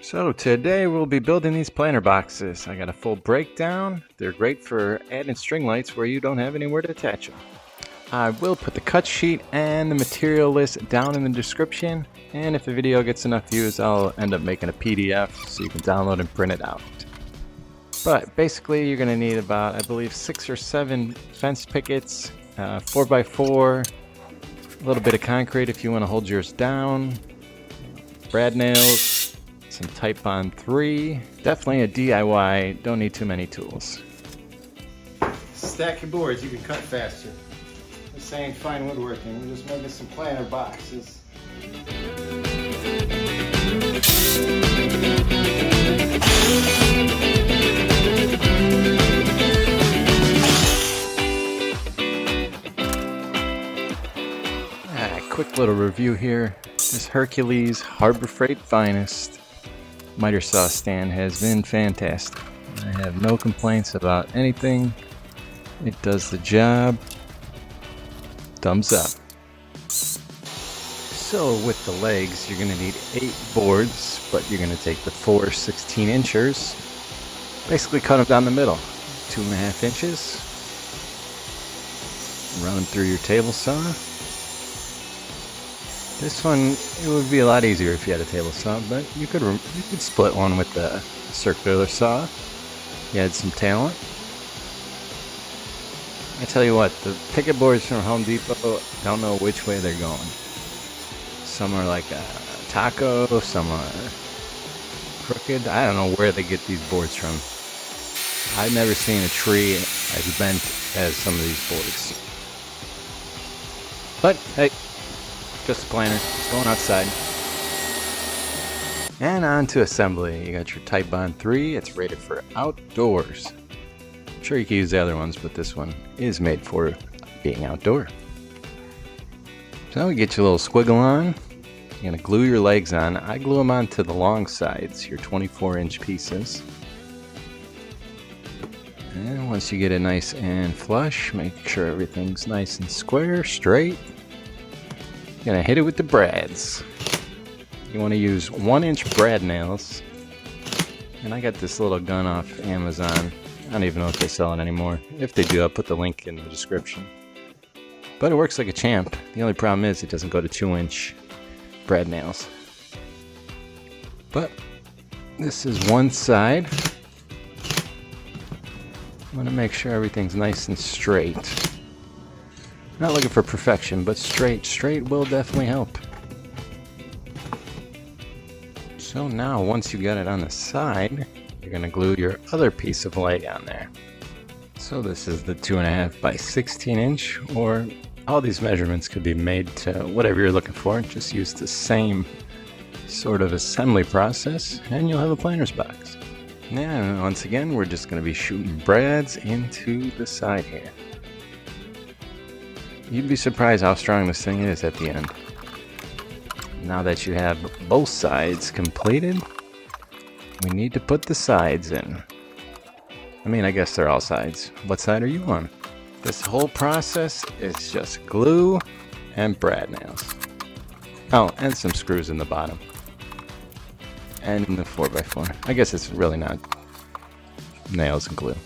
So today we'll be building these planter boxes. I got a full breakdown. They're great for adding string lights where you don't have anywhere to attach them. I will put the cut sheet and the material list down in the description, and if the video gets enough views I'll end up making a PDF so you can download and print it out. But basically you're going to need about, I believe, 6 or 7 fence pickets, 4x4, a little bit of concrete if you want to hold yours down, brad nails, some Titebond 3, definitely a DIY, don't need too many tools. Stack your boards, you can cut faster. This ain't fine woodworking, we're just making some planter boxes. Quick little review here. This Hercules Harbor Freight Finest miter saw stand has been fantastic. I have no complaints about anything. It does the job. Thumbs up. So with the legs, you're going to need 8 boards, but you're going to take the 4 16-inchers, basically cut them down the middle, 2.5 inches, run them through your table saw. This one, it would be a lot easier if you had a table saw, but you could split one with the circular saw. You had some talent. I tell you what, the picket boards from Home Depot, don't know which way they're going. Some are like a taco, some are crooked. I don't know where they get these boards from. I've never seen a tree as bent as some of these boards. But hey, just a planter, it's going outside. And on to assembly. You got your Titebond 3, it's rated for outdoors. I'm sure you can use the other ones, but this one is made for being outdoor. So you get your little squiggle on. You're gonna glue your legs on. I glue them onto the long sides, your 24-inch pieces. And once you get it nice and flush, make sure everything's nice and square, straight. You're gonna hit it with the brads. You want to use 1-inch brad nails. And I got this little gun off Amazon. I don't even know if they sell it anymore. If they do, I'll put the link in the description. But it works like a champ. The only problem is it doesn't go to 2-inch brad nails. But this is one side. I want to make sure everything's nice and straight. Not looking for perfection, but straight will definitely help. So now, once you got it on the side, you're going to glue your other piece of leg on there. So this is the 2.5 by 16-inch, or all these measurements could be made to whatever you're looking for. Just use the same sort of assembly process, and you'll have a planter's box. Now, once again, we're just going to be shooting brads into the side here. You'd be surprised how strong this thing is at the end. Now that you have both sides completed, we need to put the sides in. I mean, I guess they're all sides. What side are you on? This whole process is just glue and brad nails. Oh, and some screws in the bottom. And in the 4x4. I guess it's really not nails and glue.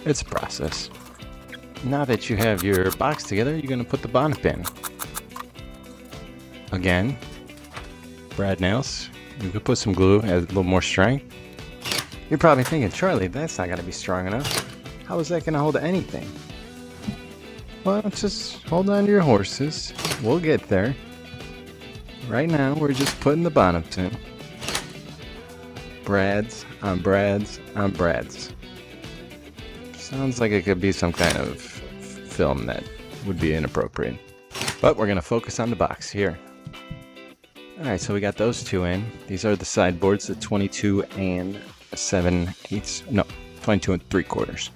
It's a process. Now that you have your box together, you're going to put the bonnet in. Again, brad nails. You could put some glue, add a little more strength. You're probably thinking, Charlie, that's not going to be strong enough. How is that going to hold anything? Well, just hold on to your horses. We'll get there. Right now, we're just putting the bonnet in. Brads on brads on brads. Sounds like it could be some kind of film that would be inappropriate. But we're going to focus on the box here. Alright, so we got those two in. These are the sideboards, the 22 and 7/8. No, 22 and 3/4.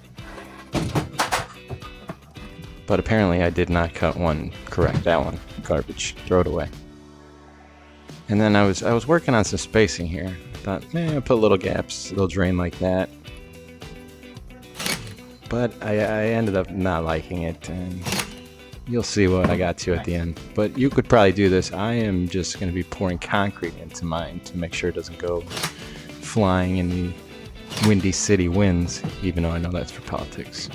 But apparently I did not cut one correct. That one, garbage. Throw it away. And then I was working on some spacing here. Thought, I'll put little gaps, they'll drain like that. But I ended up not liking it, and you'll see what I got to at the end. But you could probably do this. I am just going to be pouring concrete into mine to make sure it doesn't go flying in the Windy City winds, even though I know that's for politics.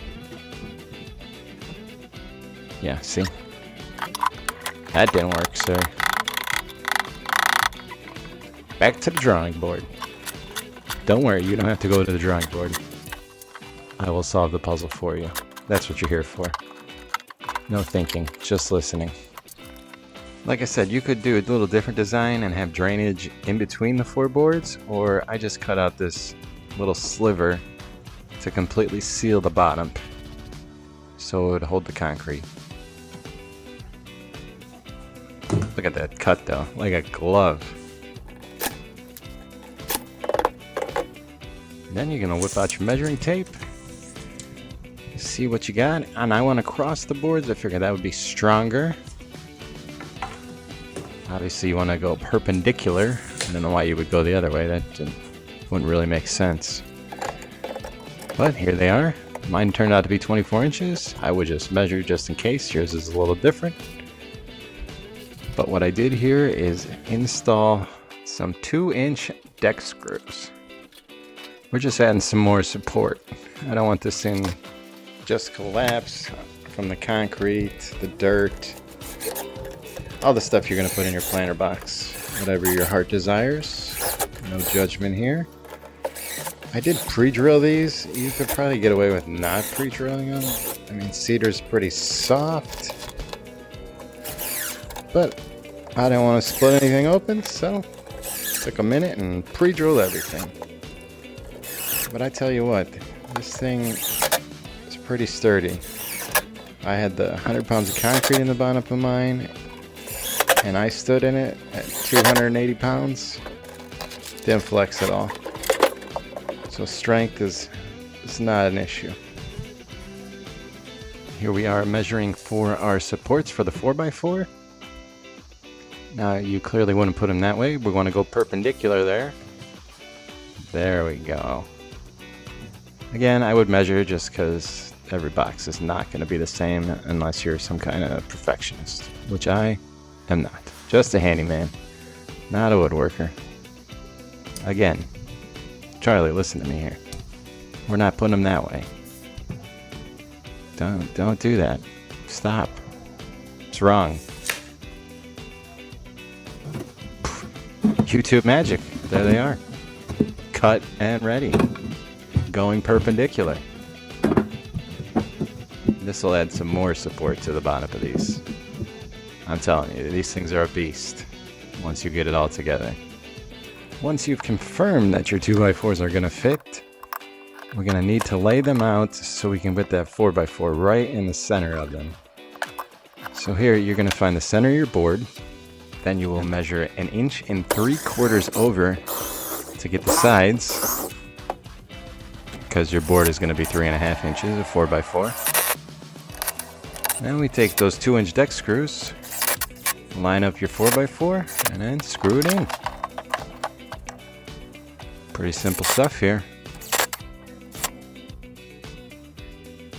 Yeah, see? That didn't work, sir. Back to the drawing board. Don't worry, you don't have to go to the drawing board. I will solve the puzzle for you. That's what you're here for. No thinking, just listening. Like I said, you could do a little different design and have drainage in between the four boards, or I just cut out this little sliver to completely seal the bottom so it would hold the concrete. Look at that cut though, like a glove. Then you're gonna whip out your measuring tape, see what you got, and I want to cross the boards. I figured that would be stronger. Obviously you want to go perpendicular. I don't know why you would go the other way, that wouldn't really make sense. But here they are. Mine turned out to be 24 inches. I would just measure just in case. Yours is a little different. But what I did here is install some 2-inch deck screws. We're just adding some more support. I don't want this thing just collapse from the concrete, the dirt, all the stuff you're going to put in your planter box. Whatever your heart desires. No judgment here. I did pre-drill these. You could probably get away with not pre-drilling them. I mean, cedar's pretty soft. But I didn't want to split anything open, so took a minute and pre-drilled everything. But I tell you what, this thing is pretty sturdy. I had the 100 pounds of concrete in the bottom of mine, and I stood in it at 280 pounds. Didn't flex at all. So strength is not an issue. Here we are measuring for our supports for the 4x4. Now you clearly wouldn't put them that way. We want to go perpendicular there. There we go. Again, I would measure just because every box is not going to be the same unless you're some kind of perfectionist, which I am not. Just a handyman, not a woodworker. Again, Charlie, listen to me here. We're not putting them that way. Don't do that. Stop. It's wrong. YouTube magic. There they are. Cut and ready. Going perpendicular. This will add some more support to the bottom of these. I'm telling you, these things are a beast once you get it all together. Once you've confirmed that your 2x4s are going to fit, we're going to need to lay them out so we can put that 4x4 right in the center of them. So here you're going to find the center of your board. Then you will measure 1 3/4 inches over to get the sides, because your board is going to be 3.5 inches of 4x4. Then we take those 2-inch deck screws, line up your 4x4, and then screw it in. Pretty simple stuff here.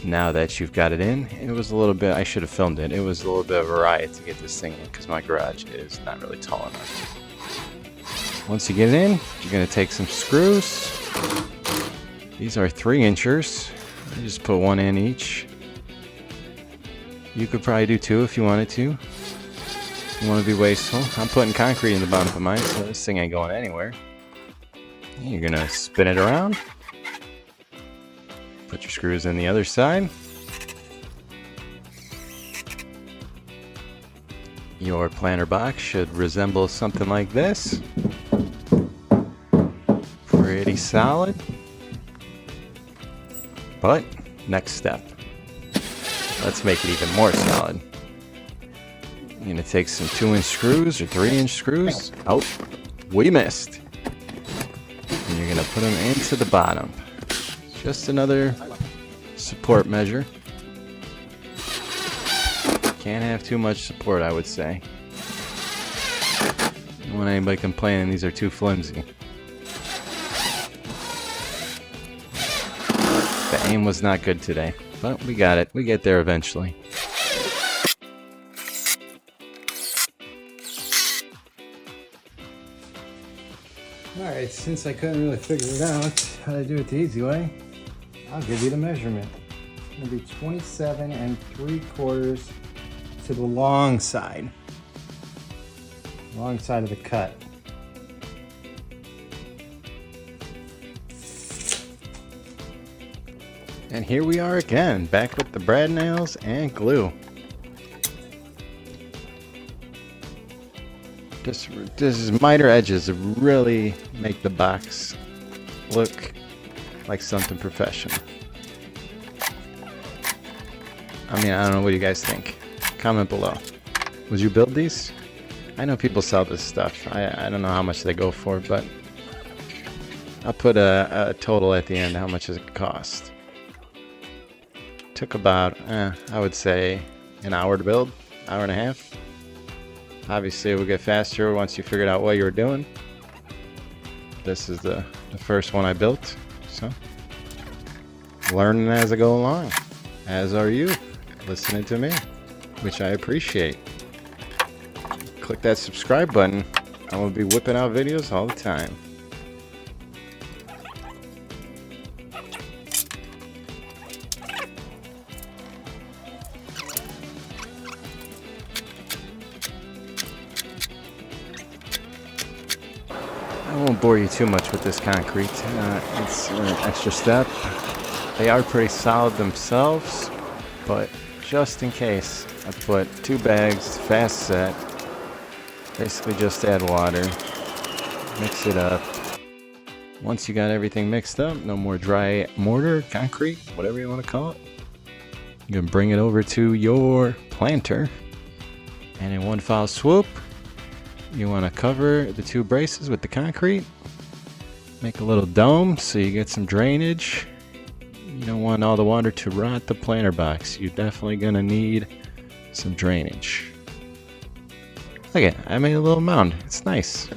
Now that you've got it in, it was a little bit, I should have filmed it, it was a little bit of a riot to get this thing in because my garage is not really tall enough. Once you get it in, you're going to take some screws. These are 3-inchers. You just put one in each. You could probably do 2 if you wanted to. You want to be wasteful. I'm putting concrete in the bottom of mine, so this thing ain't going anywhere. You're going to spin it around. Put your screws in the other side. Your planter box should resemble something like this. Pretty solid. But, next step. Let's make it even more solid. You're going to take some 2-inch screws or 3-inch screws. Oh, we missed. And you're going to put them into the bottom. Just another support measure. Can't have too much support, I would say. Don't want anybody complaining these are too flimsy. The aim was not good today, but we got it. We get there eventually. Alright, Alright, since I couldn't really figure it out how to do it the easy way, I'll give you the measurement. It's going to be 27 3/4 to the long side of the cut. And here we are again, back with the brad nails and glue. This is minor edges that really make the box look like something professional. I mean, I don't know what you guys think. Comment below. Would you build these? I know people sell this stuff. I don't know how much they go for, but I'll put a total at the end. How much does it cost? Took about, I would say, an hour to build, hour and a half. Obviously, it will get faster once you figured out what you were doing. This is the first one I built, so learning as I go along, as are you, listening to me, which I appreciate. Click that subscribe button. I'm going to be whipping out videos all the time. I won't bore you too much with this concrete. It's an extra step. They are pretty solid themselves, but just in case, I put 2 bags, fast set. Basically just add water, mix it up. Once you got everything mixed up, no more dry mortar, concrete, whatever you want to call it. You can bring it over to your planter, and in one foul swoop, you want to cover the 2 braces with the concrete. Make a little dome so you get some drainage. You don't want all the water to rot the planter box. You're definitely going to need some drainage. Look at it, I made a little mound. It's nice.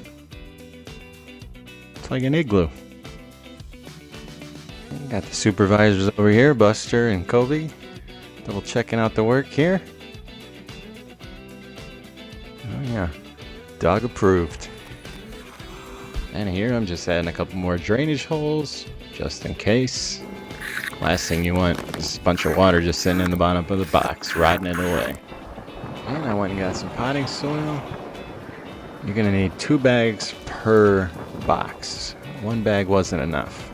It's like an igloo. Got the supervisors over here, Buster and Kobe, double checking out the work here. Oh yeah. Dog approved. And here I'm just adding a couple more drainage holes just in case. Last thing you want is a bunch of water just sitting in the bottom of the box, rotting it away. And I went and got some potting soil. You're gonna need 2 bags per box. 1 bag wasn't enough.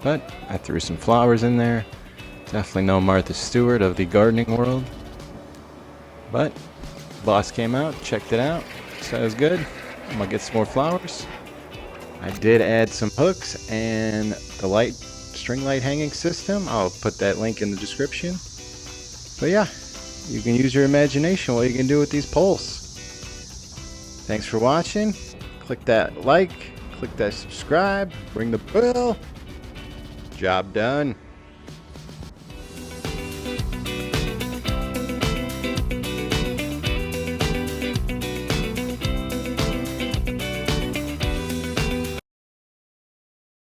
But I threw some flowers in there. Definitely no Martha Stewart of the gardening world. But boss came out, checked it out. So it was good. I'm gonna get some more flowers. I did add some hooks and the string light hanging system. I'll put that link in the description. But yeah, you can use your imagination what you can do with these poles. Thanks for watching. Click that like, click that subscribe, ring the bell. Job done.